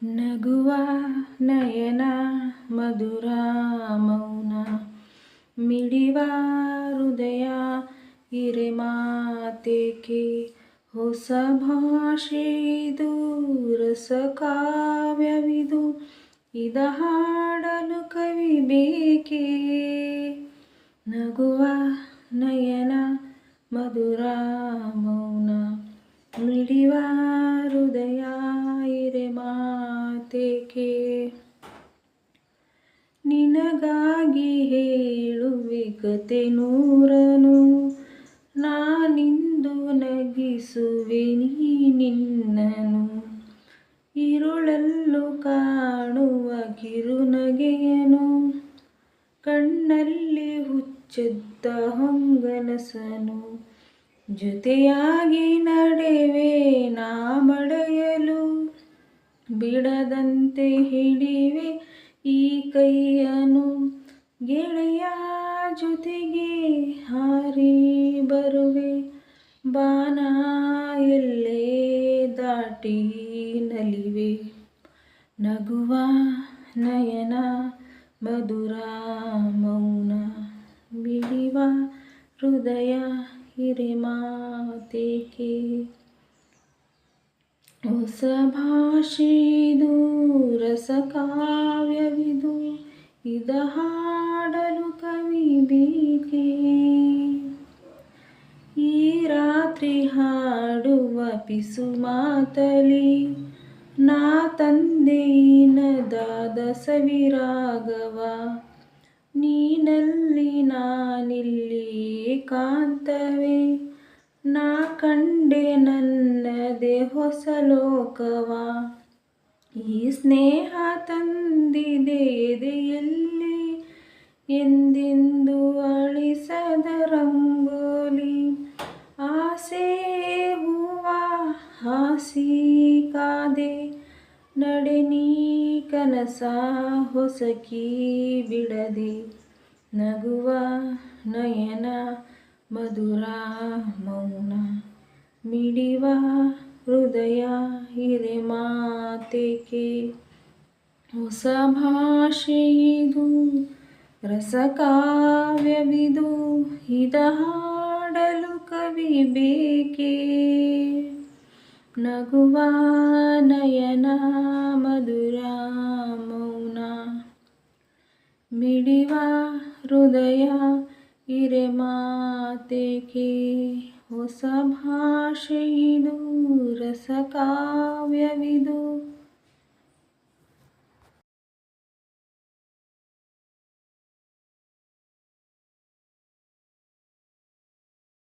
ನಗುವ ನಯನ ಮಧುರ ಮೌನ ಮಿಡಿವ ಹೃದಯ ಹಿರೇಮಾತೇಕೆ ಹೊಸ ಭಾಷೆಯಿದು ರಸ ಕಾವ್ಯವಿದು ಇದ ಹಾಡಲು ಕವಿ ಬೇಕೇ ನಗುವ ನಯನ ಮಧುರ ಮೌನ ಮಿಡಿವ ಹೃದಯ ಹಿರೇಮಾತೇಕೆ ನಿನಗಾಗಿ ಹೇಳುವೆ ಕತೆ ನೂರನು ನಾನಿಂದು ನಗಿಸುವೆ ನಿನ್ನನು ഇരുಳಲ್ಲೂ ಕಾಣುವ ಕಿರುನಗೆಯನು ಕಣ್ಣಲ್ಲಿ ಹುಚ್ಚೆದ್ದ ಹೊಂಗನಸನು ಜೊತೆಯಾಗಿ ನಡೆವೆ ನಾ ಮಳೆಯಲು ಬಿಡದಂತೆ ಹಿಡಿವೆ ಈ ಕೈಯನು ಗೆಳೆಯ ಜೊತೆಗೆ ಹಾರಿ ಬರುವೆ ಬಾನ ಎಲ್ಲೇ ದಾಟಿ ನಲಿವೆ ನಗುವ ನಯನ ಮಧುರ ಮೌನ ಮಿಡಿವ ಹೃದಯ ಹಿರೇಮಾತೇಕೆ ಹೊಸ ಭಾಷೆಯಿದು ರಸ ಕಾವ್ಯವಿದು ಇದ ಹಾಡಲು ಕವಿ ಬೇಕೇ ಈ ರಾತ್ರಿ ಹಾಡುವ ಪಿಸು ಮಾತಲಿ ನಾ ತಂದೆ ನದಾದ ಸವಿರಾಗವ ನೀನಲ್ಲಿ ನಾನಿಲ್ಲಿ ಏಕಾಂತವೇ ನಾ ಕಂಡೆ ನನ್ನದೇ ಹೊಸ ಲೋಕವ ಈ ಸ್ನೇಹ ತಂದಿದೆ ಎದೆಯಲ್ಲಿ ಎಂದೆಂದು ಅಳಿಸದ ರಂಗೋಲಿ ಆಸೆ ಹೂವ ಹಾಸಿ ಕಾದೆ ನಡೆ ನೀ ಕನಸ ಹೊಸಕಿ ಬಿಡದೆ ನಗುವ ನಯನ ಮಧುರ ಮೌನ ಮಿಡಿವ ಹೃದಯ ಹಿರೇಮಾತೇಕೆ ಹೊಸ ಭಾಷೆಯಿದು ರಸ ಕಾವ್ಯವಿದು ಇದ ಹಾಡಲು ಕವಿ ಬೇಕೇ ನಗುವ ನಯನ ಮಧುರ ಮೌನ ಮಿಡಿವ ಹೃದಯ ಹಿರೇಮಾತೇಕೆ ಹೊಸ ಭಾಷೆಯಿದು ರಸ ಕಾವ್ಯವಿದು